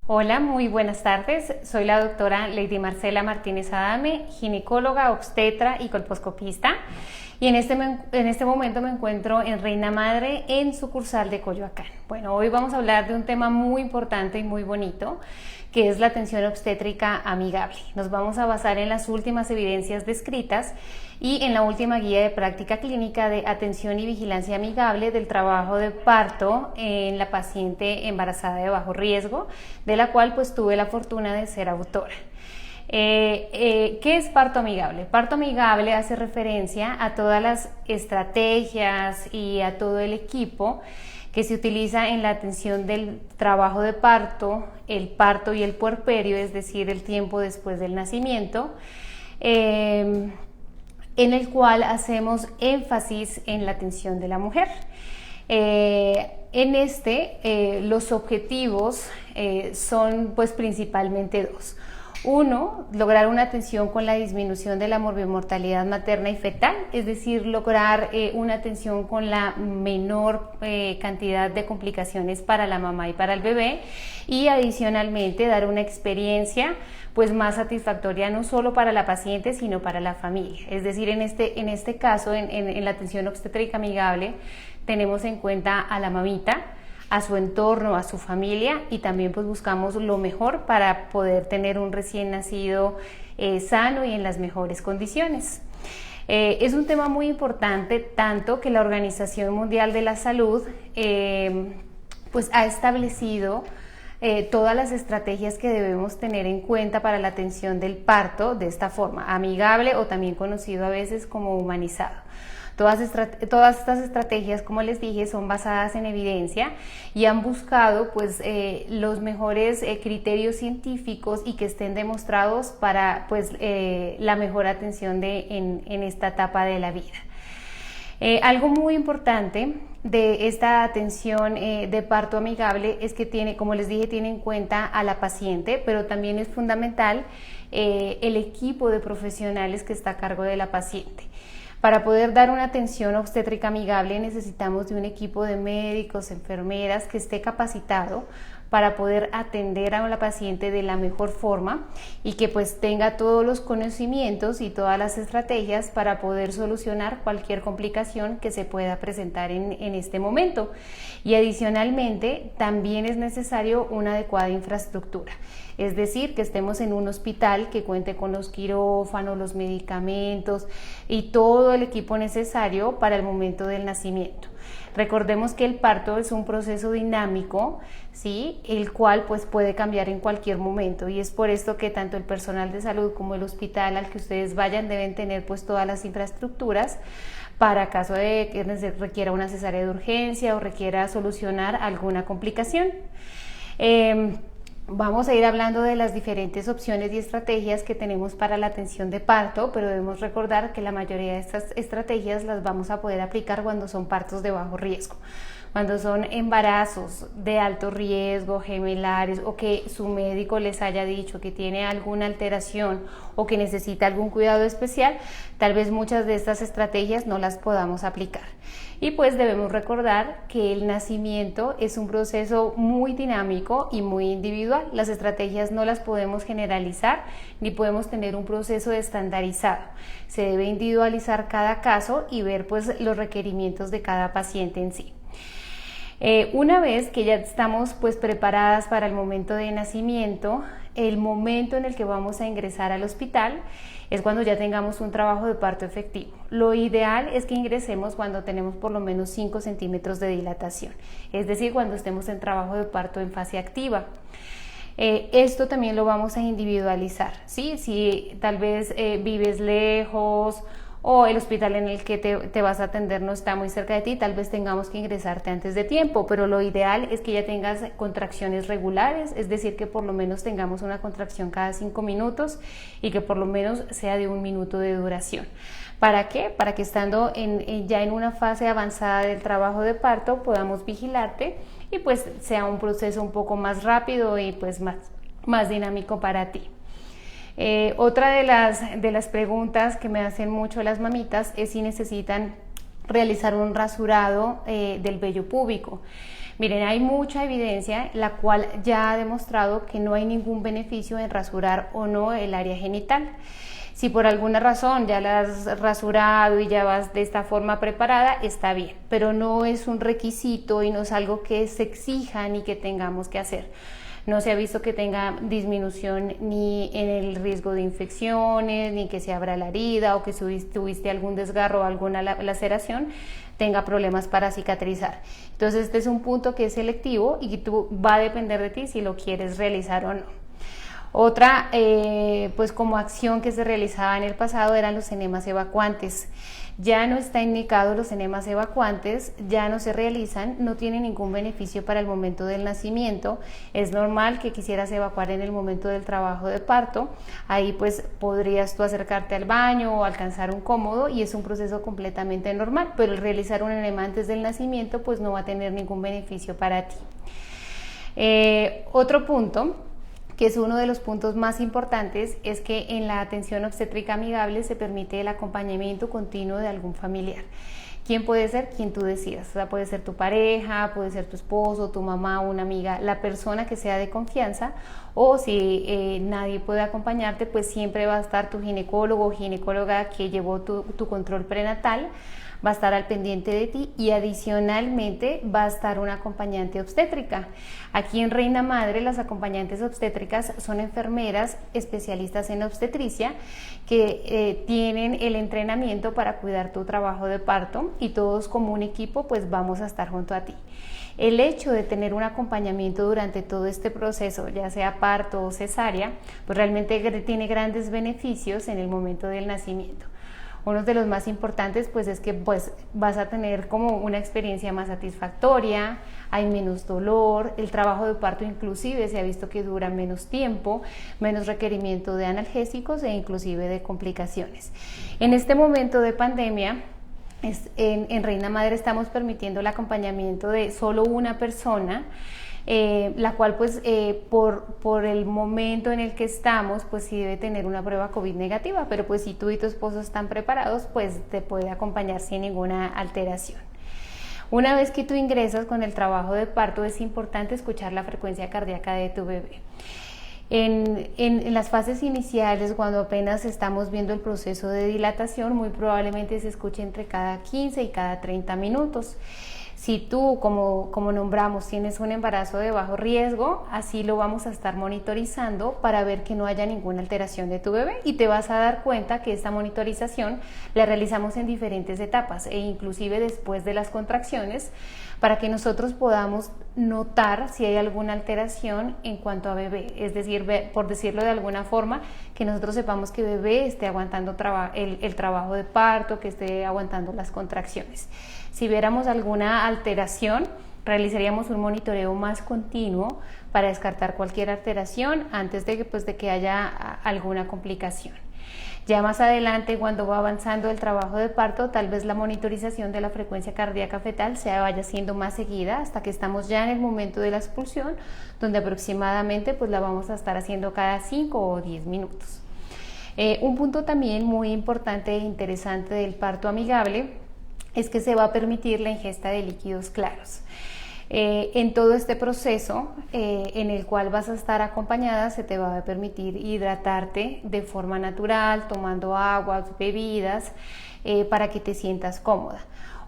Hola, muy buenas tardes. Soy la doctora Lady Marcela Martínez Adame, ginecóloga, obstetra y colposcopista. Y en este momento me encuentro en Reina Madre, en sucursal de Coyoacán. Bueno, hoy vamos a hablar de un tema muy importante y muy bonito, que es la atención obstétrica amigable. Nos vamos a basar en las últimas evidencias descritas y en la última guía de práctica clínica de atención y vigilancia amigable del trabajo de parto en la paciente embarazada de bajo riesgo, de la cual pues tuve la fortuna de ser autora. ¿Qué es parto amigable? Parto amigable hace referencia a todas las estrategias y a todo el equipo que se utiliza en la atención del trabajo de parto, el parto y el puerperio, es decir, el tiempo después del nacimiento, en el cual hacemos énfasis en la atención de la mujer. Los objetivos son pues principalmente dos. Uno, lograr una atención con la disminución de la morbimortalidad materna y fetal, es decir, lograr una atención con la menor cantidad de complicaciones para la mamá y para el bebé, y adicionalmente dar una experiencia pues más satisfactoria no solo para la paciente sino para la familia. Es decir, en este caso, en la atención obstétrica amigable, tenemos en cuenta a la mamita, a su entorno, a su familia, y también pues buscamos lo mejor para poder tener un recién nacido sano y en las mejores condiciones. Es un tema muy importante, tanto que la Organización Mundial de la Salud pues ha establecido todas las estrategias que debemos tener en cuenta para la atención del parto de esta forma, amigable o también conocido a veces como humanizado. Todas estas estrategias, como les dije, son basadas en evidencia y han buscado pues, los mejores criterios científicos y que estén demostrados para pues, la mejor atención en esta etapa de la vida. Algo muy importante de esta atención de parto amigable es que tiene, como les dije, tiene en cuenta a la paciente, pero también es fundamental el equipo de profesionales que está a cargo de la paciente. Para poder dar una atención obstétrica amigable necesitamos de un equipo de médicos, enfermeras que esté capacitado para poder atender a la paciente de la mejor forma y que pues tenga todos los conocimientos y todas las estrategias para poder solucionar cualquier complicación que se pueda presentar en este momento. Y adicionalmente también es necesario una adecuada infraestructura, es decir, que estemos en un hospital que cuente con los quirófanos, los medicamentos y todo el equipo necesario para el momento del nacimiento. Recordemos que el parto es un proceso dinámico, ¿sí? El cual pues, puede cambiar en cualquier momento, y es por esto que tanto el personal de salud como el hospital al que ustedes vayan deben tener pues, todas las infraestructuras para caso de que requiera una cesárea de urgencia o requiera solucionar alguna complicación. Vamos a ir hablando de las diferentes opciones y estrategias que tenemos para la atención de parto, pero debemos recordar que la mayoría de estas estrategias las vamos a poder aplicar cuando son partos de bajo riesgo. Cuando son embarazos de alto riesgo, gemelares, o que su médico les haya dicho que tiene alguna alteración o que necesita algún cuidado especial, tal vez muchas de estas estrategias no las podamos aplicar. Y pues debemos recordar que el nacimiento es un proceso muy dinámico y muy individual. Las estrategias no las podemos generalizar ni podemos tener un proceso estandarizado. Se debe individualizar cada caso y ver pues los requerimientos de cada paciente en sí. Una vez que ya estamos pues preparadas para el momento de nacimiento, el momento en el que vamos a ingresar al hospital es cuando ya tengamos un trabajo de parto efectivo. Lo ideal es que ingresemos cuando tenemos por lo menos 5 centímetros de dilatación, es decir, cuando estemos en trabajo de parto en fase activa. Esto también lo vamos a individualizar, ¿sí? Si tal vez vives lejos o el hospital en el que te vas a atender no está muy cerca de ti, tal vez tengamos que ingresarte antes de tiempo, pero lo ideal es que ya tengas contracciones regulares, es decir, que por lo menos tengamos una contracción cada 5 minutos y que por lo menos sea de 1 minuto de duración. ¿Para qué? Para que estando ya en una fase avanzada del trabajo de parto podamos vigilarte y pues sea un proceso un poco más rápido y pues más dinámico para ti. Otra de las preguntas que me hacen mucho las mamitas es si necesitan realizar un rasurado del vello púbico. Miren, hay mucha evidencia la cual ya ha demostrado que no hay ningún beneficio en rasurar o no el área genital. Si por alguna razón ya la has rasurado y ya vas de esta forma preparada, está bien, pero no es un requisito y no es algo que se exija ni que tengamos que hacer. No se ha visto que tenga disminución ni en el riesgo de infecciones, ni que se abra la herida o que si tuviste algún desgarro o alguna laceración, tenga problemas para cicatrizar. Entonces este es un punto que es selectivo y que va a depender de ti si lo quieres realizar o no. Otra, pues como acción que se realizaba en el pasado eran los enemas evacuantes. Ya no está indicado los enemas evacuantes, ya no se realizan, no tienen ningún beneficio para el momento del nacimiento. Es normal que quisieras evacuar en el momento del trabajo de parto. Ahí pues podrías tú acercarte al baño o alcanzar un cómodo y es un proceso completamente normal, pero el realizar un enema antes del nacimiento pues no va a tener ningún beneficio para ti. Otro punto, que es uno de los puntos más importantes, es que en la atención obstétrica amigable se permite el acompañamiento continuo de algún familiar. ¿Quién puede ser? Quien tú decidas. O sea, puede ser tu pareja, puede ser tu esposo, tu mamá, una amiga, la persona que sea de confianza, o si nadie puede acompañarte, pues siempre va a estar tu ginecólogo o ginecóloga que llevó tu control prenatal, va a estar al pendiente de ti y adicionalmente va a estar una acompañante obstétrica. Aquí en Reina Madre las acompañantes obstétricas son enfermeras especialistas en obstetricia que tienen el entrenamiento para cuidar tu trabajo de parto y todos como un equipo pues vamos a estar junto a ti. El hecho de tener un acompañamiento durante todo este proceso, ya sea parto o cesárea, pues realmente tiene grandes beneficios en el momento del nacimiento. Uno de los más importantes pues es que pues vas a tener como una experiencia más satisfactoria, hay menos dolor, el trabajo de parto inclusive se ha visto que dura menos tiempo, menos requerimiento de analgésicos e inclusive de complicaciones. En este momento de pandemia, en Reina Madre estamos permitiendo el acompañamiento de solo una persona, la cual pues por el momento en el que estamos pues sí debe tener una prueba COVID negativa, pero pues si tú y tu esposo están preparados pues te puede acompañar sin ninguna alteración. Una vez que tú ingresas con el trabajo de parto es importante escuchar la frecuencia cardíaca de tu bebé. En las fases iniciales, cuando apenas estamos viendo el proceso de dilatación, muy probablemente se escuche entre cada 15 y cada 30 minutos. Si tú, como nombramos, tienes un embarazo de bajo riesgo, así lo vamos a estar monitorizando para ver que no haya ninguna alteración de tu bebé y te vas a dar cuenta que esta monitorización la realizamos en diferentes etapas e inclusive después de las contracciones para que nosotros podamos notar si hay alguna alteración en cuanto a bebé, es decir, por decirlo de alguna forma, que nosotros sepamos que bebé esté aguantando el trabajo de parto, que esté aguantando las contracciones. Si viéramos alguna alteración, realizaríamos un monitoreo más continuo para descartar cualquier alteración antes de que haya alguna complicación. Ya más adelante, cuando va avanzando el trabajo de parto, tal vez la monitorización de la frecuencia cardíaca fetal se vaya siendo más seguida hasta que estamos ya en el momento de la expulsión, donde aproximadamente pues la vamos a estar haciendo cada 5 o 10 minutos. Un punto también muy importante e interesante del parto amigable es que se va a permitir la ingesta de líquidos claros. En todo este proceso en el cual vas a estar acompañada se te va a permitir hidratarte de forma natural, tomando aguas, bebidas, para que te sientas cómoda.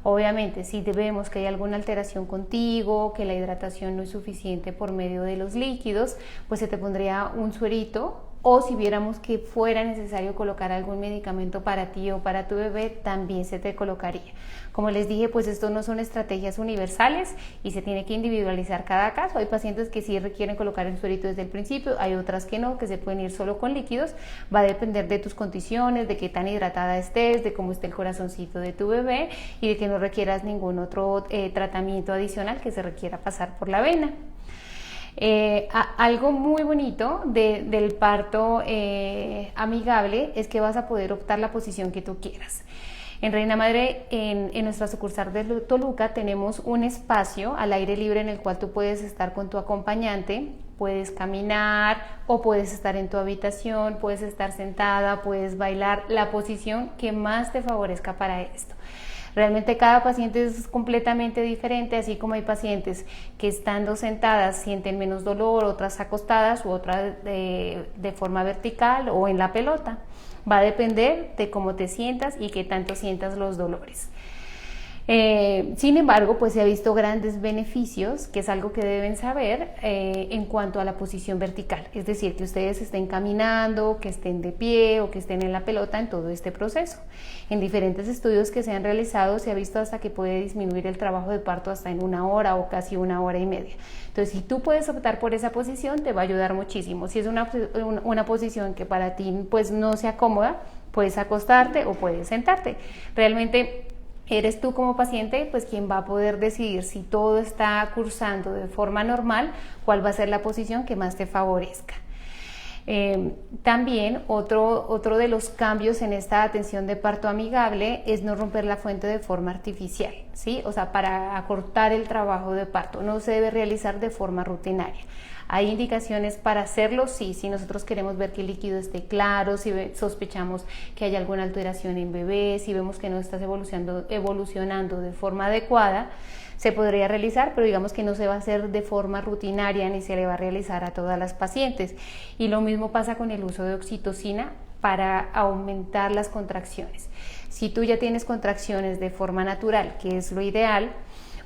Obviamente, si vemos que hay alguna alteración contigo, que la hidratación no es suficiente por medio de los líquidos, pues se te pondría un suerito, o si viéramos que fuera necesario colocar algún medicamento para ti o para tu bebé, también se te colocaría. Como les dije, pues esto no son estrategias universales y se tiene que individualizar cada caso. Hay pacientes que sí requieren colocar el suerito desde el principio, hay otras que no, que se pueden ir solo con líquidos. Va a depender de tus condiciones, de qué tan hidratada estés, de cómo esté el corazoncito de tu bebé y de que no requieras ningún otro tratamiento adicional que se requiera pasar por la vena. Algo muy bonito del parto amigable es que vas a poder optar la posición que tú quieras. En Reina Madre, en nuestra sucursal de Toluca, tenemos un espacio al aire libre en el cual tú puedes estar con tu acompañante, puedes caminar o puedes estar en tu habitación, puedes estar sentada, puedes bailar, la posición que más te favorezca para esto. Realmente cada paciente es completamente diferente, así como hay pacientes que estando sentadas sienten menos dolor, otras acostadas u otras de forma vertical o en la pelota. Va a depender de cómo te sientas y qué tanto sientas los dolores. Sin embargo, pues se ha visto grandes beneficios, que es algo que deben saber en cuanto a la posición vertical, es decir, que ustedes estén caminando, que estén de pie o que estén en la pelota en todo este proceso. En diferentes estudios que se han realizado se ha visto hasta que puede disminuir el trabajo de parto hasta en 1 hora o casi 1 hora y media. Entonces, si tú puedes optar por esa posición, te va a ayudar muchísimo. Si es una posición que para ti pues no sea cómoda, puedes acostarte o puedes sentarte. Realmente eres tú como paciente pues quien va a poder decidir si todo está cursando de forma normal, cuál va a ser la posición que más te favorezca. También otro de los cambios en esta atención de parto amigable es no romper la fuente de forma artificial, ¿sí? O sea, para acortar el trabajo de parto no se debe realizar de forma rutinaria. Hay indicaciones para hacerlo, sí, si nosotros queremos ver que el líquido esté claro, si sospechamos que hay alguna alteración en bebé, si vemos que no estás evolucionando de forma adecuada, se podría realizar, pero digamos que no se va a hacer de forma rutinaria ni se le va a realizar a todas las pacientes. Y lo mismo pasa con el uso de oxitocina para aumentar las contracciones. Si tú ya tienes contracciones de forma natural, que es lo ideal,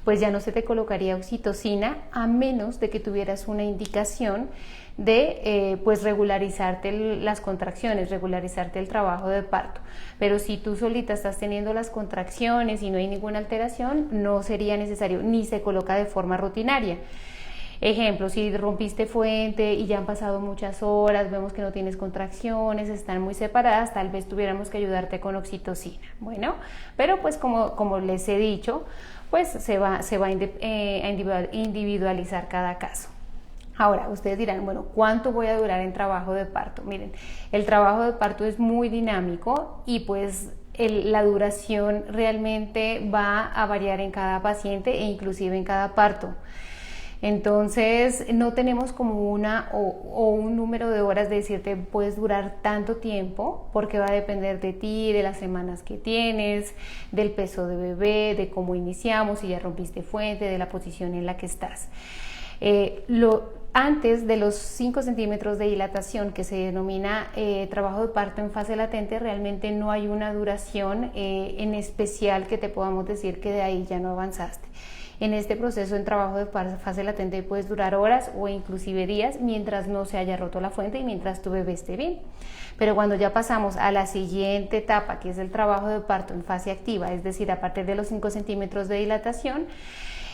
pues ya no se te colocaría oxitocina a menos de que tuvieras una indicación de pues regularizarte las contracciones, regularizarte el trabajo de parto. Pero si tú solita estás teniendo las contracciones y no hay ninguna alteración, no sería necesario, ni se coloca de forma rutinaria. Ejemplo, si rompiste fuente y ya han pasado muchas horas, vemos que no tienes contracciones, están muy separadas, tal vez tuviéramos que ayudarte con oxitocina. Bueno, pero pues como les he dicho, pues se va a individualizar cada caso. Ahora, ustedes dirán, bueno, ¿cuánto voy a durar en trabajo de parto? Miren, el trabajo de parto es muy dinámico y pues la duración realmente va a variar en cada paciente e inclusive en cada parto. Entonces no tenemos como un número de horas de decirte puedes durar tanto tiempo, porque va a depender de ti, de las semanas que tienes, del peso de bebé, de cómo iniciamos, si ya rompiste fuente, de la posición en la que estás. Antes de los 5 centímetros de dilatación, que se denomina trabajo de parto en fase latente, realmente no hay una duración en especial que te podamos decir que de ahí ya no avanzaste. En este proceso en trabajo de fase latente puedes durar horas o inclusive días mientras no se haya roto la fuente y mientras tu bebé esté bien. Pero cuando ya pasamos a la siguiente etapa, que es el trabajo de parto en fase activa, es decir, a partir de los 5 centímetros de dilatación,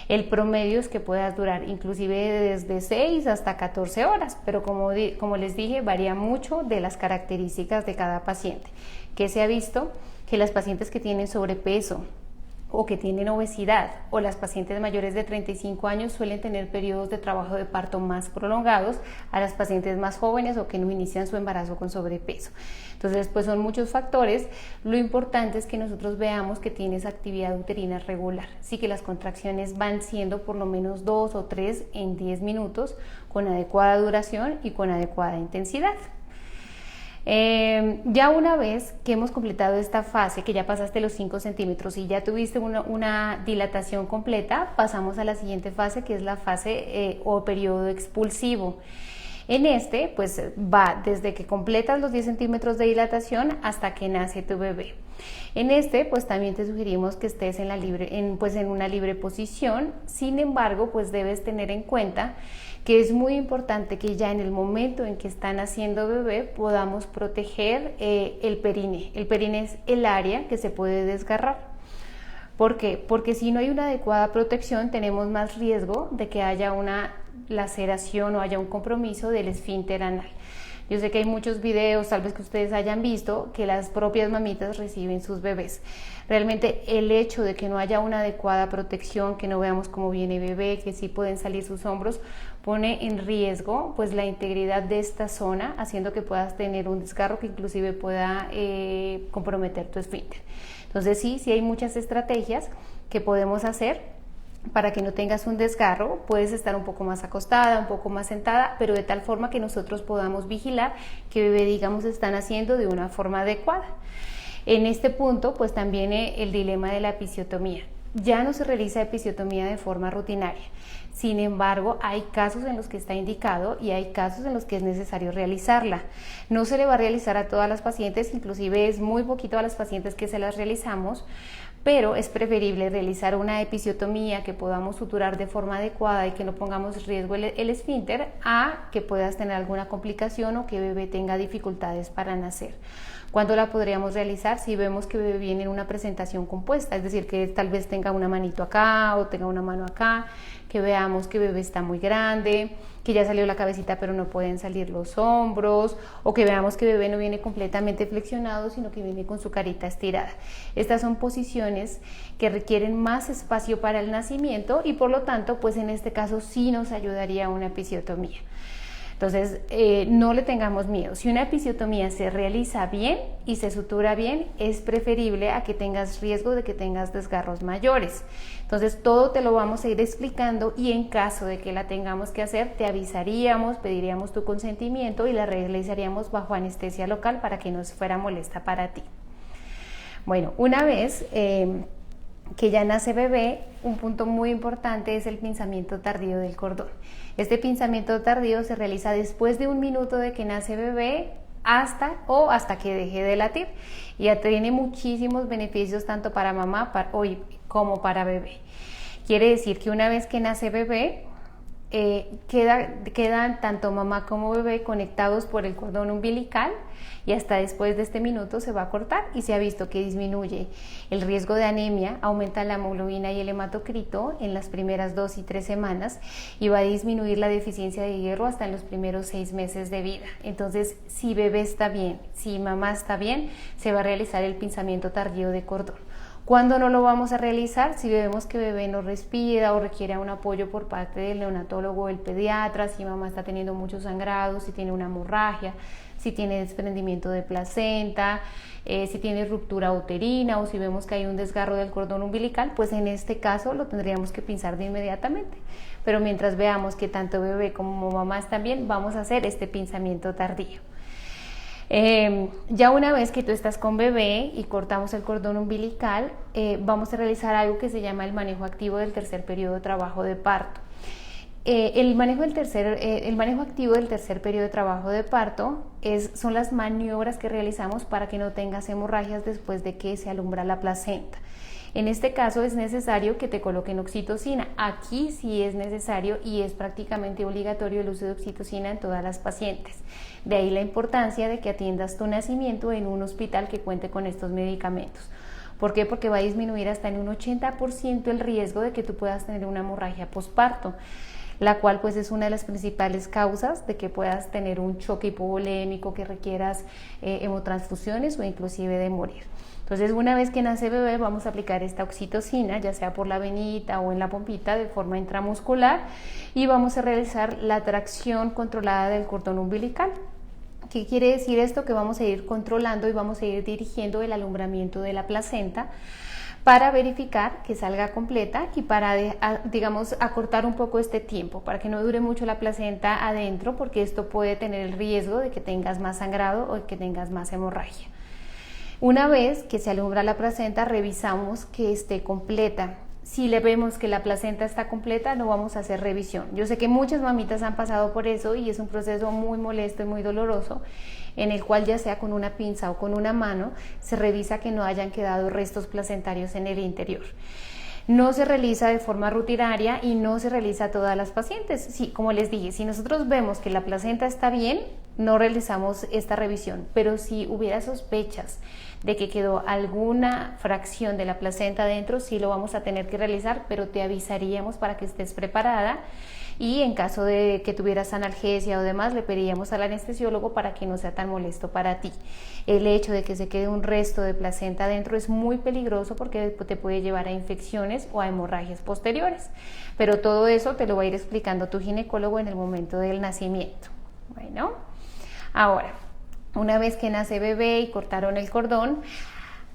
el promedio es que puedas durar inclusive desde 6 hasta 14 horas, pero como les dije, varía mucho de las características de cada paciente. Que se ha visto que las pacientes que tienen sobrepeso o que tienen obesidad o las pacientes mayores de 35 años suelen tener periodos de trabajo de parto más prolongados a las pacientes más jóvenes o que no inician su embarazo con sobrepeso. Entonces, pues son muchos factores. Lo importante es que nosotros veamos que tienes actividad uterina regular, sí, que las contracciones van siendo por lo menos 2 o 3 en 10 minutos con adecuada duración y con adecuada intensidad. Ya una vez que hemos completado esta fase, que ya pasaste los 5 centímetros y ya tuviste una dilatación completa, pasamos a la siguiente fase, que es la fase o periodo expulsivo. En este, pues va desde que completas los 10 centímetros de dilatación hasta que nace tu bebé. En este, pues también te sugerimos que estés en una libre posición. Sin embargo, pues debes tener en cuenta que es muy importante que ya en el momento en que están haciendo bebé podamos proteger el perine. El perine es el área que se puede desgarrar. ¿Por qué? Porque si no hay una adecuada protección tenemos más riesgo de que haya una laceración o haya un compromiso del esfínter anal. Yo sé que hay muchos videos, tal vez que ustedes hayan visto, que las propias mamitas reciben sus bebés. Realmente el hecho de que no haya una adecuada protección, que no veamos cómo viene bebé, que sí pueden salir sus hombros, pone en riesgo pues la integridad de esta zona, haciendo que puedas tener un desgarro que inclusive pueda comprometer tu esfínter. Entonces sí hay muchas estrategias que podemos hacer para que no tengas un desgarro. Puedes estar un poco más acostada, un poco más sentada, pero de tal forma que nosotros podamos vigilar que bebé, digamos, están haciendo de una forma adecuada. En este punto, pues también viene el dilema de la episiotomía. Ya no se realiza episiotomía de forma rutinaria. Sin embargo, hay casos en los que está indicado y hay casos en los que es necesario realizarla. No se le va a realizar a todas las pacientes, inclusive es muy poquito a las pacientes que se las realizamos, pero es preferible realizar una episiotomía que podamos suturar de forma adecuada y que no pongamos en riesgo el esfínter a que puedas tener alguna complicación o que bebé tenga dificultades para nacer. ¿Cuándo la podríamos realizar? Si vemos que bebé viene en una presentación compuesta, es decir, que tal vez tenga una manito acá o tenga una mano acá, que veamos que bebé está muy grande, que ya salió la cabecita pero no pueden salir los hombros, o que veamos que bebé no viene completamente flexionado, sino que viene con su carita estirada. Estas son posiciones que requieren más espacio para el nacimiento y por lo tanto, pues en este caso sí nos ayudaría una episiotomía. Entonces, no le tengamos miedo. Si una episiotomía se realiza bien y se sutura bien, es preferible a que tengas riesgo de que tengas desgarros mayores. Entonces, todo te lo vamos a ir explicando y en caso de que la tengamos que hacer, te avisaríamos, pediríamos tu consentimiento y la realizaríamos bajo anestesia local para que no fuera molesta para ti. Bueno, una vez que ya nace bebé, un punto muy importante es el pinzamiento tardío del cordón. Este pinzamiento tardío se realiza después de 1 minuto de que nace bebé hasta que deje de latir. Y ya tiene muchísimos beneficios tanto para mamá como para bebé. Quiere decir que una vez que nace bebé, quedan tanto mamá como bebé conectados por el cordón umbilical y hasta después de este minuto se va a cortar y se ha visto que disminuye el riesgo de anemia, aumenta la hemoglobina y el hematocrito en las primeras 2 y 3 semanas y va a disminuir la deficiencia de hierro hasta en los primeros 6 meses de vida. Entonces, si bebé está bien, si mamá está bien, se va a realizar el pinzamiento tardío de cordón. ¿Cuándo no lo vamos a realizar? Si vemos que bebé no respira o requiere un apoyo por parte del neonatólogo o el pediatra, si mamá está teniendo muchos sangrados, si tiene una hemorragia, si tiene desprendimiento de placenta, si tiene ruptura uterina o si vemos que hay un desgarro del cordón umbilical, pues en este caso lo tendríamos que pinzar de inmediatamente. Pero mientras veamos que tanto bebé como mamá están bien, vamos a hacer este pinzamiento tardío. Ya una vez que tú estás con bebé y cortamos el cordón umbilical, vamos a realizar algo que se llama el manejo activo del tercer periodo de trabajo de parto. El manejo activo del tercer periodo de trabajo de parto son las maniobras que realizamos para que no tengas hemorragias después de que se alumbra la placenta. En este caso es necesario que te coloquen oxitocina. Aquí sí es necesario y es prácticamente obligatorio el uso de oxitocina en todas las pacientes. De ahí la importancia de que atiendas tu nacimiento en un hospital que cuente con estos medicamentos. ¿Por qué? Porque va a disminuir hasta en un 80% el riesgo de que tú puedas tener una hemorragia posparto, la cual pues es una de las principales causas de que puedas tener un choque hipovolémico, que requieras hemotransfusiones o inclusive de morir. Entonces, una vez que nace bebé, vamos a aplicar esta oxitocina, ya sea por la venita o en la pompita de forma intramuscular, y vamos a realizar la tracción controlada del cordón umbilical. ¿Qué quiere decir esto? Que vamos a ir controlando y vamos a ir dirigiendo el alumbramiento de la placenta para verificar que salga completa y para, digamos, acortar un poco este tiempo, para que no dure mucho la placenta adentro, porque esto puede tener el riesgo de que tengas más sangrado o que tengas más hemorragia. Una vez que se alumbra la placenta, revisamos que esté completa. Si le vemos que la placenta está completa, no vamos a hacer revisión. Yo sé que muchas mamitas han pasado por eso y es un proceso muy molesto y muy doloroso, en el cual ya sea con una pinza o con una mano, se revisa que no hayan quedado restos placentarios en el interior. No se realiza de forma rutinaria y no se realiza a todas las pacientes. Sí, como les dije, si nosotros vemos que la placenta está bien, no realizamos esta revisión, pero si hubiera sospechas de que quedó alguna fracción de la placenta dentro, sí lo vamos a tener que realizar, pero te avisaríamos para que estés preparada y en caso de que tuvieras analgesia o demás, le pediríamos al anestesiólogo para que no sea tan molesto para ti. El hecho de que se quede un resto de placenta dentro es muy peligroso porque te puede llevar a infecciones o a hemorragias posteriores, pero todo eso te lo va a ir explicando tu ginecólogo en el momento del nacimiento. Bueno, ahora, una vez que nace bebé y cortaron el cordón,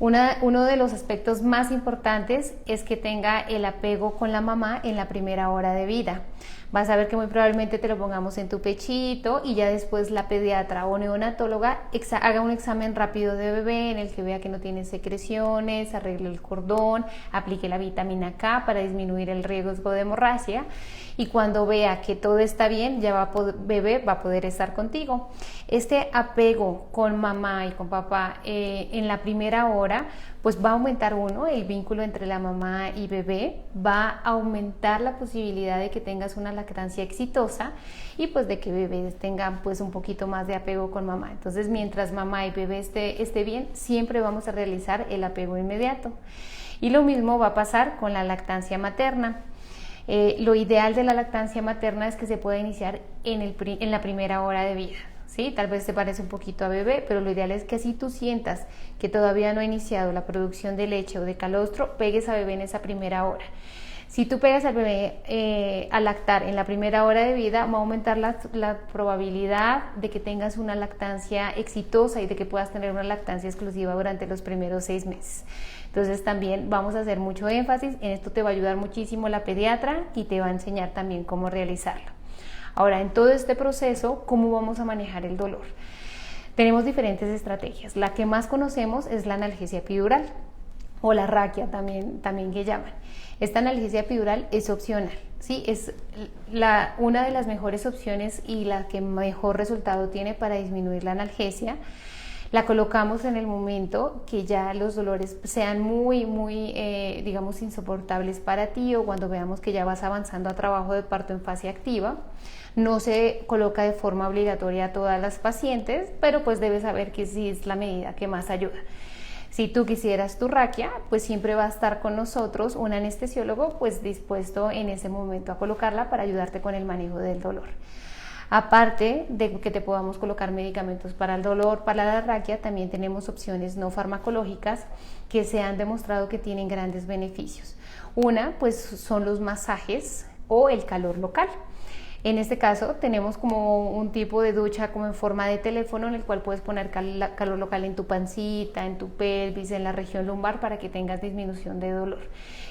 Uno de los aspectos más importantes es que tenga el apego con la mamá en la primera hora de vida. Vas a ver que muy probablemente te lo pongamos en tu pechito y ya después la pediatra o neonatóloga haga un examen rápido de bebé en el que vea que no tiene secreciones, arregle el cordón, aplique la vitamina K para disminuir el riesgo de hemorragia, y cuando vea que todo está bien, ya bebé va a poder estar contigo. Este apego con mamá y con papá en la primera hora pues va a aumentar el vínculo entre la mamá y bebé, va a aumentar la posibilidad de que tengas una lactancia exitosa y pues de que bebé tenga pues un poquito más de apego con mamá. Entonces, mientras mamá y bebé esté bien, siempre vamos a realizar el apego inmediato. Y lo mismo va a pasar con la lactancia materna. Lo ideal de la lactancia materna es que se pueda iniciar en la primera hora de vida. ¿Sí? Tal vez te parece un poquito a bebé, pero lo ideal es que si tú sientas que todavía no ha iniciado la producción de leche o de calostro, pegues a bebé en esa primera hora. Si tú pegas al bebé a lactar en la primera hora de vida, va a aumentar la probabilidad de que tengas una lactancia exitosa y de que puedas tener una lactancia exclusiva durante los primeros 6 meses. Entonces también vamos a hacer mucho énfasis, en esto te va a ayudar muchísimo la pediatra y te va a enseñar también cómo realizarlo. Ahora, en todo este proceso, ¿cómo vamos a manejar el dolor? Tenemos diferentes estrategias. La que más conocemos es la analgesia epidural o la raquia también que llaman. Esta analgesia epidural es opcional, ¿sí? Es una de las mejores opciones y la que mejor resultado tiene para disminuir la analgesia. La colocamos en el momento que ya los dolores sean muy, digamos, insoportables para ti, o cuando veamos que ya vas avanzando a trabajo de parto en fase activa. No se coloca de forma obligatoria a todas las pacientes, pero pues debes saber que sí es la medida que más ayuda. Si tú quisieras tu raquia, pues siempre va a estar con nosotros un anestesiólogo pues dispuesto en ese momento a colocarla para ayudarte con el manejo del dolor. Aparte de que te podamos colocar medicamentos para el dolor, para la raquia, también tenemos opciones no farmacológicas que se han demostrado que tienen grandes beneficios. Una, pues son los masajes o el calor local. En este caso tenemos como un tipo de ducha como en forma de teléfono en el cual puedes poner calor local en tu pancita, en tu pelvis, en la región lumbar para que tengas disminución de dolor.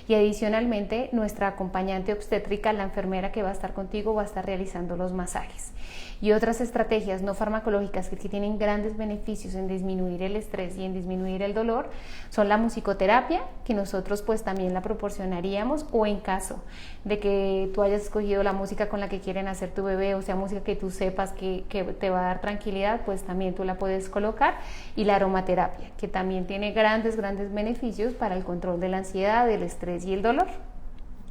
Y adicionalmente nuestra acompañante obstétrica, la enfermera que va a estar contigo, va a estar realizando los masajes. Y otras estrategias no farmacológicas que tienen grandes beneficios en disminuir el estrés y en disminuir el dolor son la musicoterapia, que nosotros pues también la proporcionaríamos, o en caso de que tú hayas escogido la música con la que quieren hacer tu bebé, o sea, música que tú sepas que te va a dar tranquilidad, pues también tú la puedes colocar. Y la aromaterapia, que también tiene grandes beneficios para el control de la ansiedad, del estrés y el dolor.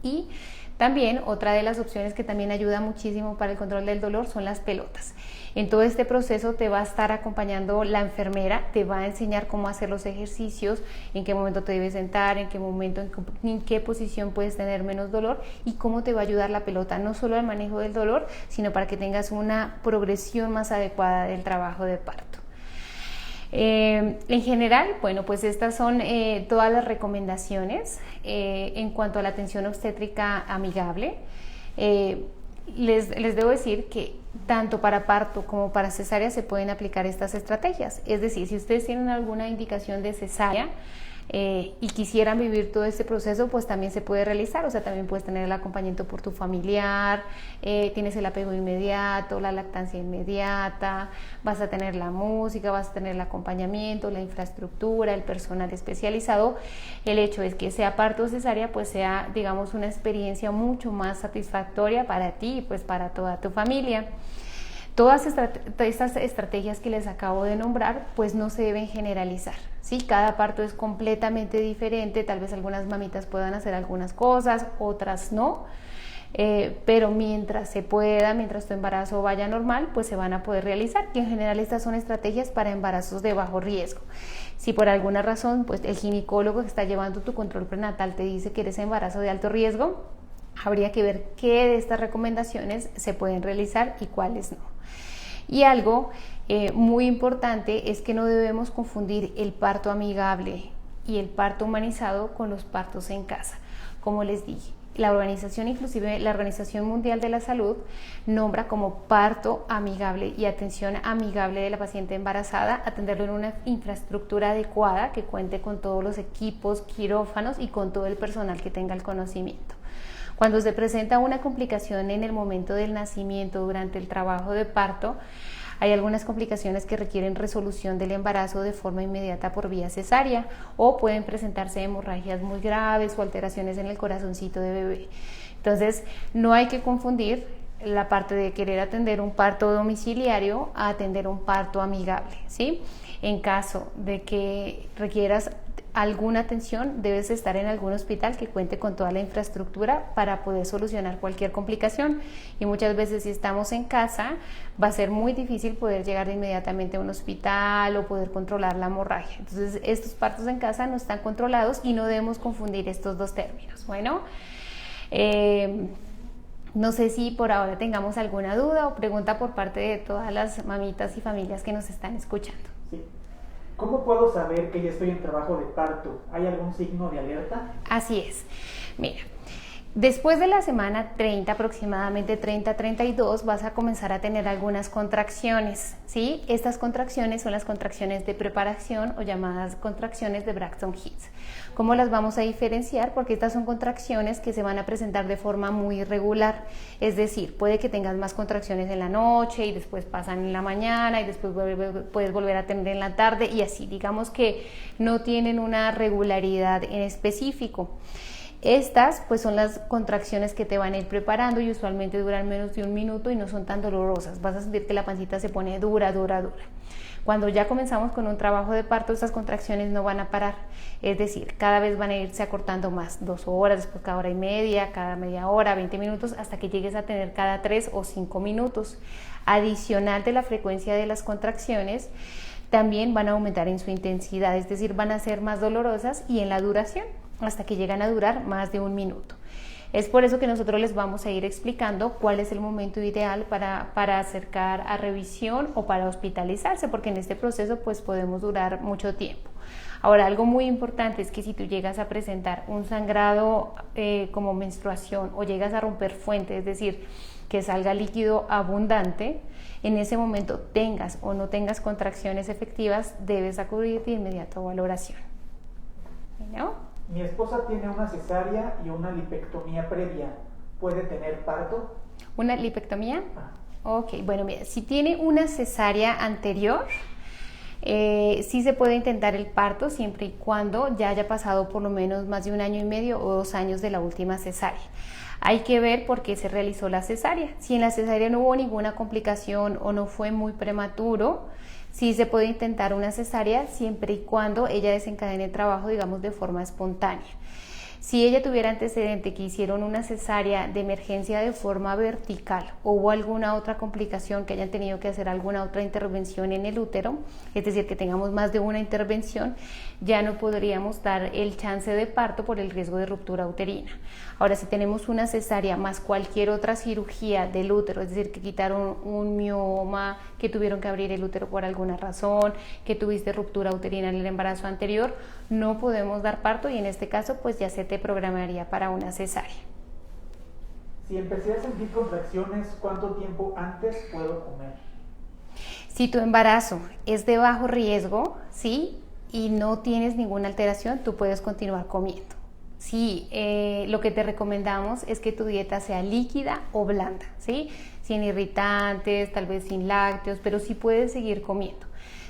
Y también otra de las opciones que también ayuda muchísimo para el control del dolor son las pelotas. En todo este proceso te va a estar acompañando la enfermera, te va a enseñar cómo hacer los ejercicios, en qué momento te debes sentar, en qué momento, en qué posición puedes tener menos dolor y cómo te va a ayudar la pelota, no solo al manejo del dolor, sino para que tengas una progresión más adecuada del trabajo de parto. En general, bueno, pues estas son todas las recomendaciones en cuanto a la atención obstétrica amigable. Les debo decir que tanto para parto como para cesárea se pueden aplicar estas estrategias. Es decir, si ustedes tienen alguna indicación de cesárea y quisieran vivir todo este proceso, pues también se puede realizar. O sea, también puedes tener el acompañamiento por tu familiar, tienes el apego inmediato, la lactancia inmediata, vas a tener la música, vas a tener el acompañamiento, la infraestructura, el personal especializado. El hecho es que sea parto o cesárea, pues sea, digamos, una experiencia mucho más satisfactoria para ti y pues para toda tu familia. Todas estas estrategias que les acabo de nombrar pues no se deben generalizar, ¿sí? Cada parto es completamente diferente, tal vez algunas mamitas puedan hacer algunas cosas, otras no, pero mientras se pueda, mientras tu embarazo vaya normal, pues se van a poder realizar, que en general estas son estrategias para embarazos de bajo riesgo. Si por alguna razón pues el ginecólogo que está llevando tu control prenatal te dice que eres embarazo de alto riesgo, habría que ver qué de estas recomendaciones se pueden realizar y cuáles no. Y algo muy importante es que no debemos confundir el parto amigable y el parto humanizado con los partos en casa. Como les dije, la organización, inclusive la Organización Mundial de la Salud, nombra como parto amigable y atención amigable de la paciente embarazada, atenderlo en una infraestructura adecuada que cuente con todos los equipos, quirófanos y con todo el personal que tenga el conocimiento. Cuando se presenta una complicación en el momento del nacimiento, durante el trabajo de parto, hay algunas complicaciones que requieren resolución del embarazo de forma inmediata por vía cesárea o pueden presentarse hemorragias muy graves o alteraciones en el corazoncito de bebé. Entonces, no hay que confundir la parte de querer atender un parto domiciliario a atender un parto amigable, ¿sí? En caso de que requieras alguna atención, debes estar en algún hospital que cuente con toda la infraestructura para poder solucionar cualquier complicación, y muchas veces si estamos en casa va a ser muy difícil poder llegar de inmediatamente a un hospital o poder controlar la hemorragia. Entonces estos partos en casa no están controlados y no debemos confundir estos dos términos. Bueno, no sé si por ahora tengamos alguna duda o pregunta por parte de todas las mamitas y familias que nos están escuchando. Sí. ¿Cómo puedo saber que ya estoy en trabajo de parto? ¿Hay algún signo de alerta? Así es. Mira, después de la semana 30, aproximadamente 30-32, vas a comenzar a tener algunas contracciones, ¿sí? Estas contracciones son las contracciones de preparación o llamadas contracciones de Braxton Hicks. ¿Cómo las vamos a diferenciar? Porque estas son contracciones que se van a presentar de forma muy irregular, es decir, puede que tengas más contracciones en la noche y después pasan en la mañana y después puedes volver a tener en la tarde y así, digamos que no tienen una regularidad en específico. Estas pues son las contracciones que te van a ir preparando y usualmente duran menos de un minuto y no son tan dolorosas. Vas a sentir que la pancita se pone dura. Cuando ya comenzamos con un trabajo de parto, estas contracciones no van a parar, es decir, cada vez van a irse acortando más, 2 horas, después cada hora y media, cada media hora, 20 minutos, hasta que llegues a tener cada 3 o 5 minutos. Adicional de la frecuencia de las contracciones, también van a aumentar en su intensidad, es decir, van a ser más dolorosas y en la duración, hasta que llegan a durar más de 1 minuto. Es por eso que nosotros les vamos a ir explicando cuál es el momento ideal para acercar a revisión o para hospitalizarse, porque en este proceso pues podemos durar mucho tiempo. Ahora, algo muy importante es que si tú llegas a presentar un sangrado como menstruación o llegas a romper fuente, es decir, que salga líquido abundante, en ese momento tengas o no tengas contracciones efectivas, debes acudir de inmediato a valoración. ¿No? Mi esposa tiene una cesárea y una lipectomía previa. ¿Puede tener parto? ¿Una lipectomía? Ok, bueno, mira, si tiene una cesárea anterior, sí se puede intentar el parto siempre y cuando ya haya pasado por lo menos más de 1 año y medio o 2 años de la última cesárea. Hay que ver por qué se realizó la cesárea. Si en la cesárea no hubo ninguna complicación o no fue muy prematuro, sí se puede intentar una cesárea siempre y cuando ella desencadene el trabajo, digamos, de forma espontánea. Si ella tuviera antecedente que hicieron una cesárea de emergencia de forma vertical o hubo alguna otra complicación que hayan tenido que hacer alguna otra intervención en el útero, es decir, que tengamos más de una intervención, ya no podríamos dar el chance de parto por el riesgo de ruptura uterina. Ahora, si tenemos una cesárea más cualquier otra cirugía del útero, es decir, que quitaron un mioma, que tuvieron que abrir el útero por alguna razón, que tuviste ruptura uterina en el embarazo anterior, no podemos dar parto y en este caso pues ya se te programaría para una cesárea. Si empecé a sentir contracciones, ¿cuánto tiempo antes puedo comer? Si tu embarazo es de bajo riesgo, ¿sí? Y no tienes ninguna alteración, tú puedes continuar comiendo. Sí, lo que te recomendamos es que tu dieta sea líquida o blanda, ¿sí? Sin irritantes, tal vez sin lácteos, pero sí puedes seguir comiendo.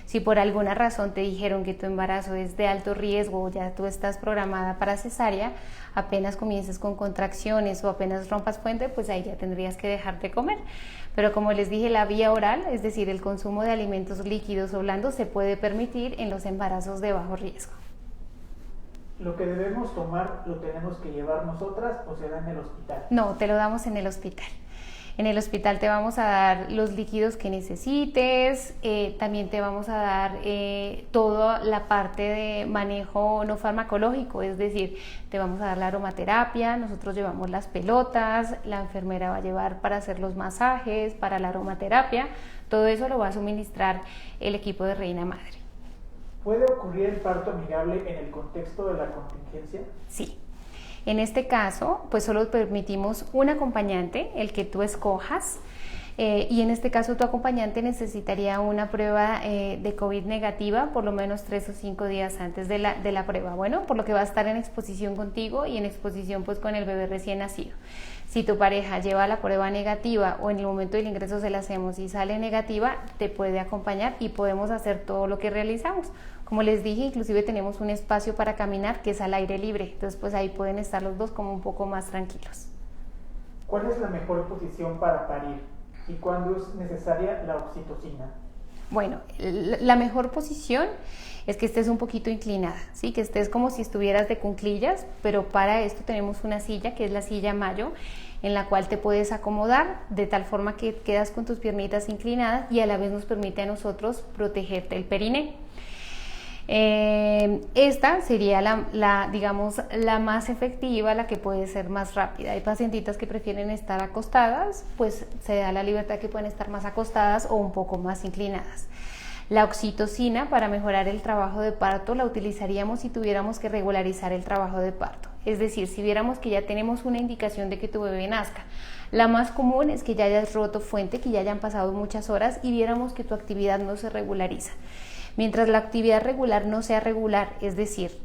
Si por alguna razón te dijeron que tu embarazo es de alto riesgo o ya tú estás programada para cesárea, apenas comiences con contracciones o apenas rompas fuente, pues ahí ya tendrías que dejar de comer. Pero como les dije, la vía oral, es decir, el consumo de alimentos líquidos o blandos, se puede permitir en los embarazos de bajo riesgo. ¿Lo que debemos tomar lo tenemos que llevar nosotras o se da en el hospital? No, te lo damos en el hospital. En el hospital te vamos a dar los líquidos que necesites, también te vamos a dar toda la parte de manejo no farmacológico, es decir, te vamos a dar la aromaterapia, nosotros llevamos las pelotas, la enfermera va a llevar para hacer los masajes, para la aromaterapia, todo eso lo va a suministrar el equipo de Reina Madre. ¿Puede ocurrir el parto amigable en el contexto de la contingencia? Sí. En este caso, pues solo permitimos un acompañante, el que tú escojas. Y en este caso tu acompañante necesitaría una prueba de COVID negativa por lo menos 3 o 5 días antes de la prueba, bueno, por lo que va a estar en exposición contigo y en exposición pues con el bebé recién nacido. Si tu pareja lleva la prueba negativa o en el momento del ingreso se la hacemos y sale negativa, te puede acompañar y podemos hacer todo lo que realizamos. Como les dije, inclusive tenemos un espacio para caminar que es al aire libre, entonces pues ahí pueden estar los dos como un poco más tranquilos. ¿Cuál es la mejor posición para parir? ¿Y cuándo es necesaria la oxitocina? Bueno, la mejor posición es que estés un poquito inclinada, ¿sí? Que estés como si estuvieras de cuclillas, pero para esto tenemos una silla que es la silla Mayo, en la cual te puedes acomodar de tal forma que quedas con tus piernitas inclinadas y a la vez nos permite a nosotros protegerte el periné. Esta sería digamos, la más efectiva, la que puede ser más rápida. Hay pacientitas que prefieren estar acostadas, pues se da la libertad que pueden estar más acostadas o un poco más inclinadas. La oxitocina para mejorar el trabajo de parto la utilizaríamos si tuviéramos que regularizar el trabajo de parto, es decir, si viéramos que ya tenemos una indicación de que tu bebé nazca. La más común es que ya hayas roto fuente, que ya hayan pasado muchas horas y viéramos que tu actividad no se regulariza. Mientras la actividad regular no sea regular, es decir,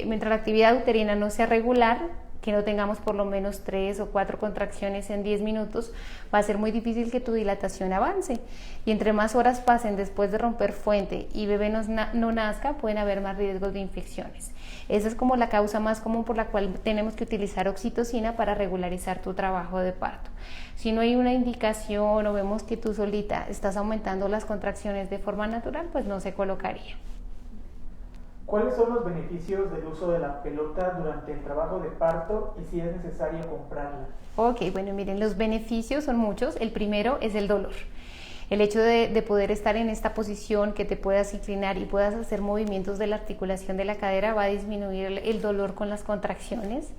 mientras la actividad uterina no sea regular, que no tengamos por lo menos 3 o 4 contracciones en 10 minutos, va a ser muy difícil que tu dilatación avance. Y entre más horas pasen después de romper fuente y bebé no nazca, pueden haber más riesgos de infecciones. Esa es como la causa más común por la cual tenemos que utilizar oxitocina para regularizar tu trabajo de parto. Si no hay una indicación o vemos que tú solita estás aumentando las contracciones de forma natural, pues no se colocaría. ¿Cuáles son los beneficios del uso de la pelota durante el trabajo de parto y si es necesario comprarla? Ok, bueno, miren, los beneficios son muchos. El primero es el dolor. El hecho de poder estar en esta posición, que te puedas inclinar y puedas hacer movimientos de la articulación de la cadera, va a disminuir el dolor con las contracciones.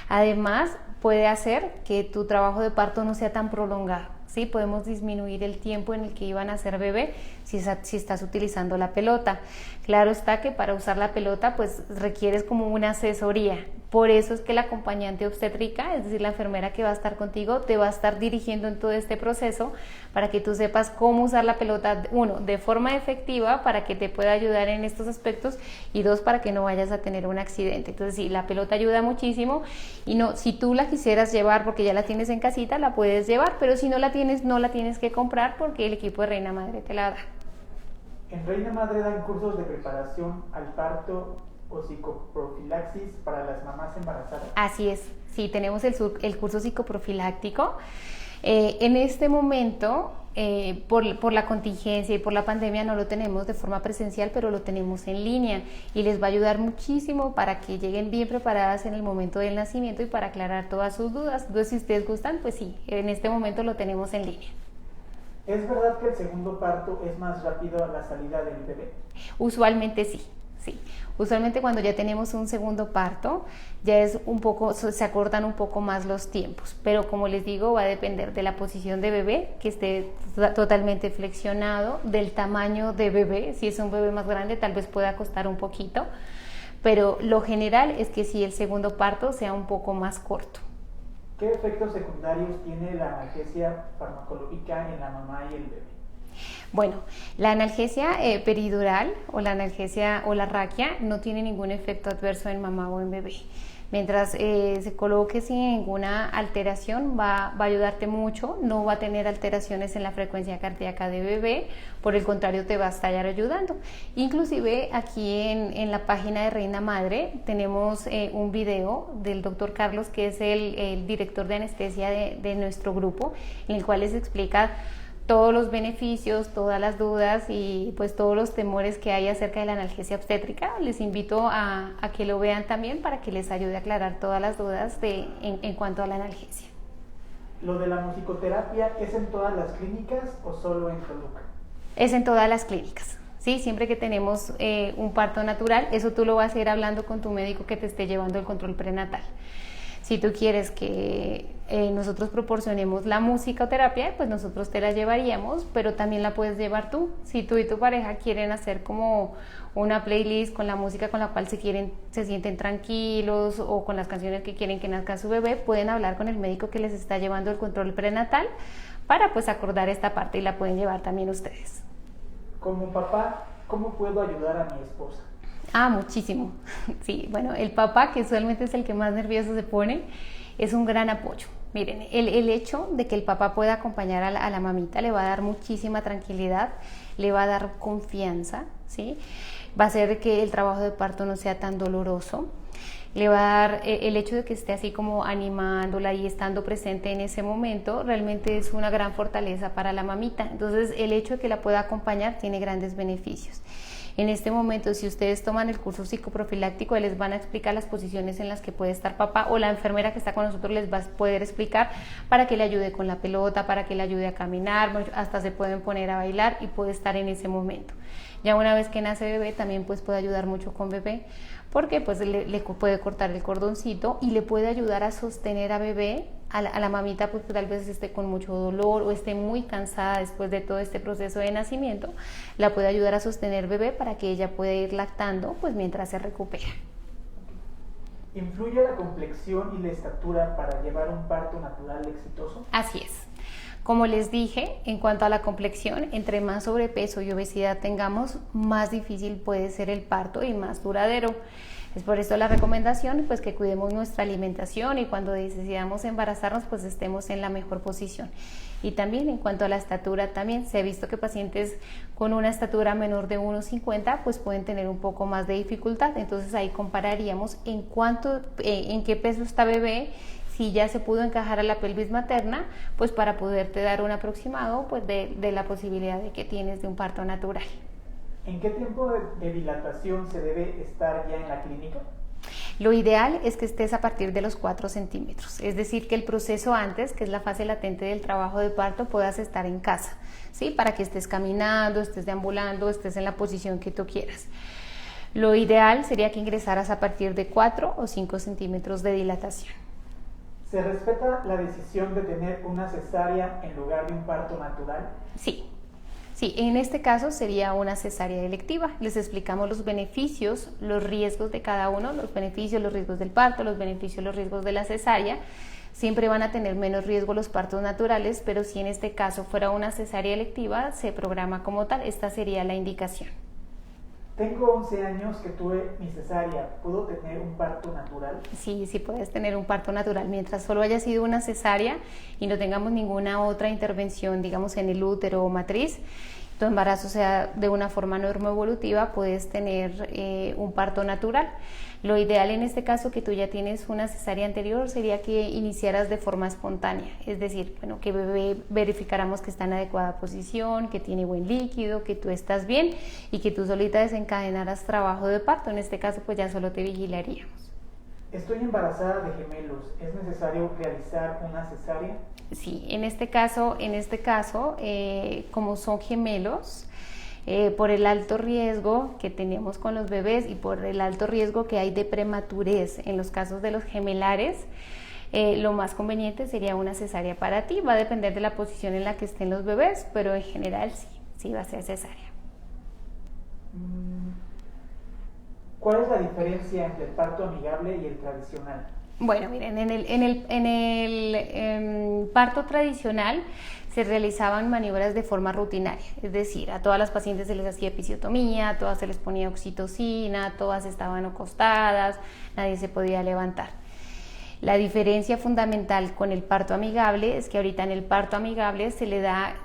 Además, puede hacer que tu trabajo de parto no sea tan prolongado, ¿sí? Podemos disminuir el tiempo en el que iban a ser bebé si estás utilizando la pelota. Claro está que para usar la pelota pues requieres como una asesoría. Por eso es que la acompañante obstétrica, es decir, la enfermera que va a estar contigo, te va a estar dirigiendo en todo este proceso para que tú sepas cómo usar la pelota, 1, de forma efectiva para que te pueda ayudar en estos aspectos y 2, para que no vayas a tener un accidente. Entonces sí, la pelota ayuda muchísimo y no, si tú la quisieras llevar porque ya la tienes en casita, la puedes llevar, pero si no la tienes, no la tienes que comprar porque el equipo de Reina Madre te la da. ¿En Reina Madre dan cursos de preparación al parto o psicoprofilaxis para las mamás embarazadas? Así es, sí, tenemos el curso psicoprofiláctico. En este momento, por la contingencia y por la pandemia, no lo tenemos de forma presencial, pero lo tenemos en línea y les va a ayudar muchísimo para que lleguen bien preparadas en el momento del nacimiento y para aclarar todas sus dudas. Entonces, si ustedes gustan, pues sí, en este momento lo tenemos en línea. ¿Es verdad que el segundo parto es más rápido a la salida del bebé? Usualmente sí. Sí, usualmente cuando ya tenemos un segundo parto, ya es se acortan un poco más los tiempos, pero como les digo, va a depender de la posición de bebé, que esté totalmente flexionado, del tamaño de bebé. Si es un bebé más grande, tal vez pueda costar un poquito, pero lo general es que sí, el segundo parto sea un poco más corto. ¿Qué efectos secundarios tiene la analgesia farmacológica en la mamá y el bebé? Bueno, la analgesia peridural o la analgesia o la raquia no tiene ningún efecto adverso en mamá o en bebé. Mientras se coloque sin ninguna alteración, va a ayudarte mucho, no va a tener alteraciones en la frecuencia cardíaca de bebé, por el contrario te va a estar ayudando. Inclusive aquí en la página de Reina Madre tenemos un video del doctor Carlos, que es el director de anestesia de nuestro grupo, en el cual les explica todos los beneficios, todas las dudas y pues todos los temores que hay acerca de la analgesia obstétrica. Les invito a que lo vean también para que les ayude a aclarar todas las dudas en cuanto a la analgesia. ¿Lo de la musicoterapia es en todas las clínicas o solo en Toluca? Es en todas las clínicas. Sí, siempre que tenemos un parto natural, eso tú lo vas a ir hablando con tu médico que te esté llevando el control prenatal. Si tú quieres que nosotros proporcionemos la musicoterapia, pues nosotros te la llevaríamos, pero también la puedes llevar tú. Si tú y tu pareja quieren hacer como una playlist con la música con la cual se sienten tranquilos o con las canciones que quieren que nazca su bebé, pueden hablar con el médico que les está llevando el control prenatal para pues acordar esta parte y la pueden llevar también ustedes. Como papá, ¿cómo puedo ayudar a mi esposa? Muchísimo. Sí, bueno, el papá, que usualmente es el que más nervioso se pone, es un gran apoyo. Miren, el hecho de que el papá pueda acompañar a la mamita le va a dar muchísima tranquilidad, le va a dar confianza, ¿sí? Va a hacer que el trabajo de parto no sea tan doloroso. Le va a dar el hecho de que esté así como animándola y estando presente en ese momento, realmente es una gran fortaleza para la mamita. Entonces, el hecho de que la pueda acompañar tiene grandes beneficios. En este momento, si ustedes toman el curso psicoprofiláctico, les van a explicar las posiciones en las que puede estar papá, o la enfermera que está con nosotros les va a poder explicar para que le ayude con la pelota, para que le ayude a caminar, hasta se pueden poner a bailar y puede estar en ese momento. Ya una vez que nace bebé, también pues puede ayudar mucho con bebé, porque pues le puede cortar el cordoncito y le puede ayudar a sostener a bebé, a la mamita pues que tal vez esté con mucho dolor o esté muy cansada después de todo este proceso de nacimiento, la puede ayudar a sostener bebé para que ella pueda ir lactando pues mientras se recupera. ¿Influye la complexión y la estatura para llevar un parto natural exitoso? Así es. Como les dije, en cuanto a la complexión, entre más sobrepeso y obesidad tengamos, más difícil puede ser el parto y más duradero. Es por esto la recomendación, pues que cuidemos nuestra alimentación y cuando decidamos embarazarnos, pues estemos en la mejor posición. Y también en cuanto a la estatura, también se ha visto que pacientes con una estatura menor de 1,50 pues pueden tener un poco más de dificultad. Entonces ahí compararíamos en qué peso está bebé, si ya se pudo encajar a la pelvis materna, pues para poderte dar un aproximado pues de la posibilidad de que tienes de un parto natural. ¿En qué tiempo de dilatación se debe estar ya en la clínica? Lo ideal es que estés a partir de los 4 centímetros, es decir, que el proceso antes, que es la fase latente del trabajo de parto, puedas estar en casa, ¿sí? Para que estés caminando, estés deambulando, estés en la posición que tú quieras. Lo ideal sería que ingresaras a partir de 4 o 5 centímetros de dilatación. ¿Se respeta la decisión de tener una cesárea en lugar de un parto natural? Sí. Sí, en este caso sería una cesárea electiva. Les explicamos los beneficios, los riesgos de cada uno, los beneficios, los riesgos del parto, los beneficios, los riesgos de la cesárea. Siempre van a tener menos riesgo los partos naturales, pero si en este caso fuera una cesárea electiva, se programa como tal. Esta sería la indicación. Tengo 11 años que tuve mi cesárea. ¿Puedo tener un parto natural? Sí, sí puedes tener un parto natural. Mientras solo haya sido una cesárea y no tengamos ninguna otra intervención, digamos, en el útero o matriz, tu embarazo sea de una forma normoevolutiva, puedes tener un parto natural. Lo ideal en este caso, que tú ya tienes una cesárea anterior, sería que iniciaras de forma espontánea, es decir, bueno, que bebé verificáramos que está en adecuada posición, que tiene buen líquido, que tú estás bien y que tú solita desencadenaras trabajo de parto. En este caso, pues ya solo te vigilaríamos. Estoy embarazada de gemelos. ¿Es necesario realizar una cesárea? Sí, en este caso, como son gemelos, por el alto riesgo que tenemos con los bebés y por el alto riesgo que hay de prematurez en los casos de los gemelares, lo más conveniente sería una cesárea para ti. Va a depender de la posición en la que estén los bebés, pero en general sí va a ser cesárea. ¿Cuál es la diferencia entre el parto amigable y el tradicional? Bueno, miren, en el parto tradicional se realizaban maniobras de forma rutinaria, es decir, a todas las pacientes se les hacía episiotomía, a todas se les ponía oxitocina, todas estaban acostadas, nadie se podía levantar. La diferencia fundamental con el parto amigable es que ahorita en el parto amigable se le da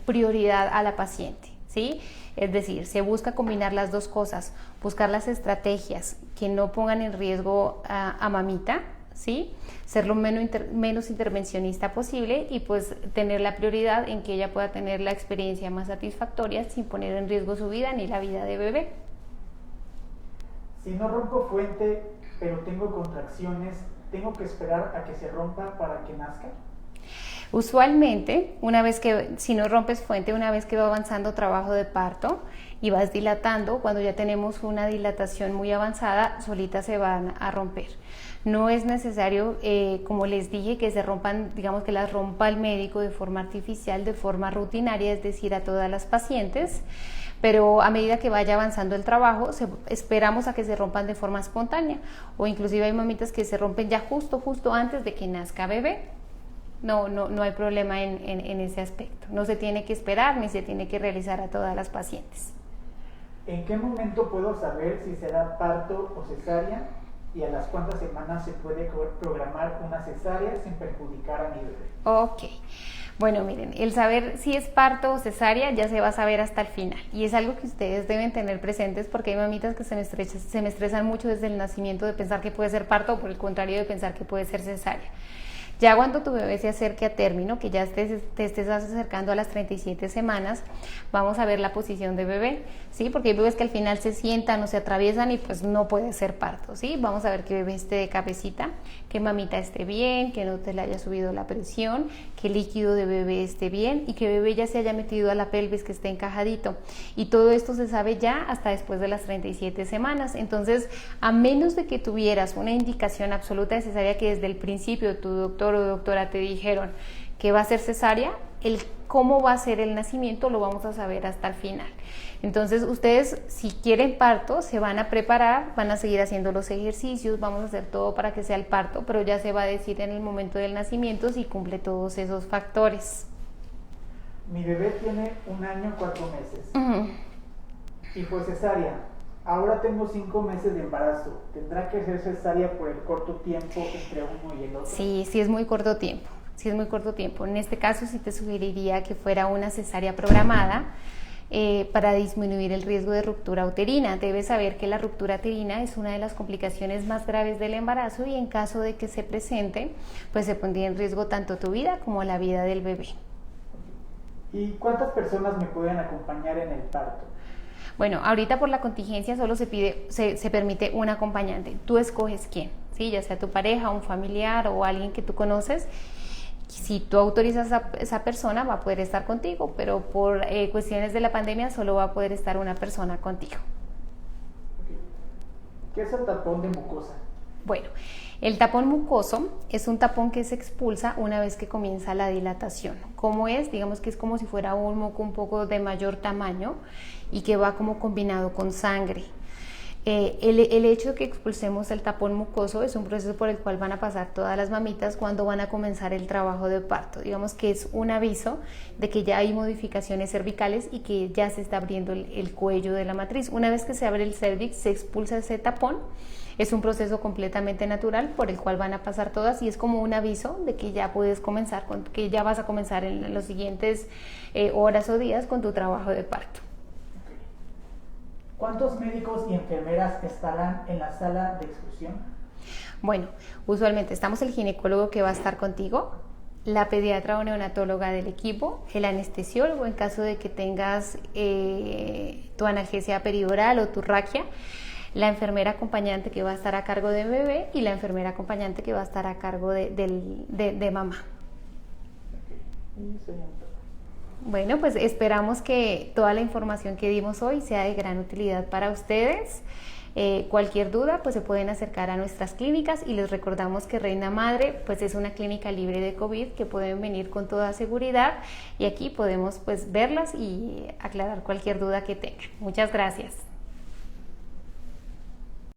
prioridad a la paciente, ¿sí? Es decir, se busca combinar las dos cosas, buscar las estrategias que no pongan en riesgo a mamita, ¿sí? Ser lo menos intervencionista posible y pues tener la prioridad en que ella pueda tener la experiencia más satisfactoria sin poner en riesgo su vida ni la vida de bebé. Si no rompo fuente, pero tengo contracciones, ¿tengo que esperar a que se rompa para que nazca? Usualmente, si no rompes fuente, una vez que va avanzando trabajo de parto y vas dilatando, cuando ya tenemos una dilatación muy avanzada, solitas se van a romper. No es necesario, como les dije, que se rompan, digamos que las rompa el médico de forma artificial, de forma rutinaria, es decir, a todas las pacientes, pero a medida que vaya avanzando el trabajo, esperamos a que se rompan de forma espontánea, o inclusive hay mamitas que se rompen ya justo antes de que nazca bebé. No hay problema en ese aspecto. No se tiene que esperar ni se tiene que realizar a todas las pacientes. ¿En qué momento puedo saber si será parto o cesárea? ¿Y a las cuántas semanas se puede programar una cesárea sin perjudicar a mi bebé? Ok. Bueno, miren, el saber si es parto o cesárea ya se va a saber hasta el final. Y es algo que ustedes deben tener presentes porque hay mamitas que se me estresan mucho desde el nacimiento de pensar que puede ser parto o por el contrario de pensar que puede ser cesárea. Ya cuando tu bebé se acerque a término, que ya te estés acercando a las 37 semanas, vamos a ver la posición de bebé, ¿sí? Porque hay bebés que al final se sientan o se atraviesan y pues no puede ser parto, ¿sí? Vamos a ver que bebé esté de cabecita, que mamita esté bien, que no te le haya subido la presión, que el líquido de bebé esté bien y que bebé ya se haya metido a la pelvis, que esté encajadito. Y todo esto se sabe ya hasta después de las 37 semanas. Entonces, a menos de que tuvieras una indicación absoluta de cesárea, que desde el principio tu doctor o doctora te dijeron que va a ser cesárea, el cómo va a ser el nacimiento lo vamos a saber hasta el final. Entonces ustedes, si quieren parto, se van a preparar, van a seguir haciendo los ejercicios, vamos a hacer todo para que sea el parto, pero ya se va a decir en el momento del nacimiento si cumple todos esos factores. Mi bebé tiene 1 año 4 meses y fue cesárea. Ahora tengo 5 meses de embarazo. ¿Tendrá que ser cesárea por el corto tiempo entre uno y el otro? Sí es muy corto tiempo. En este caso sí te sugeriría que fuera una cesárea programada para disminuir el riesgo de ruptura uterina. Debes saber que la ruptura uterina es una de las complicaciones más graves del embarazo y en caso de que se presente, pues se pondría en riesgo tanto tu vida como la vida del bebé. ¿Y cuántas personas me pueden acompañar en el parto? Bueno, ahorita por la contingencia solo se permite un acompañante. Tú escoges quién, ¿sí? Ya sea tu pareja, un familiar o alguien que tú conoces. Si tú autorizas a esa persona, va a poder estar contigo, pero por cuestiones de la pandemia solo va a poder estar una persona contigo. ¿Qué es el tapón de mucosa? Bueno, el tapón mucoso es un tapón que se expulsa una vez que comienza la dilatación. ¿Cómo es? Digamos que es como si fuera un moco un poco de mayor tamaño y que va como combinado con sangre. El hecho de que expulsemos el tapón mucoso es un proceso por el cual van a pasar todas las mamitas cuando van a comenzar el trabajo de parto. Digamos que es un aviso de que ya hay modificaciones cervicales y que ya se está abriendo el cuello de la matriz. Una vez que se abre el cervix, se expulsa ese tapón. Es un proceso completamente natural por el cual van a pasar todas y es como un aviso de que ya puedes comenzar, que ya vas a comenzar en los siguientes horas o días con tu trabajo de parto. ¿Cuántos médicos y enfermeras estarán en la sala de exclusión? Bueno, usualmente estamos el ginecólogo que va a estar contigo, la pediatra o neonatóloga del equipo, el anestesiólogo en caso de que tengas tu analgesia perioral o tu raquia, la enfermera acompañante que va a estar a cargo de bebé y la enfermera acompañante que va a estar a cargo de mamá. Bueno, pues esperamos que toda la información que dimos hoy sea de gran utilidad para ustedes. Cualquier duda, pues se pueden acercar a nuestras clínicas y les recordamos que Reina Madre pues es una clínica libre de COVID que pueden venir con toda seguridad y aquí podemos pues verlas y aclarar cualquier duda que tengan. Muchas gracias.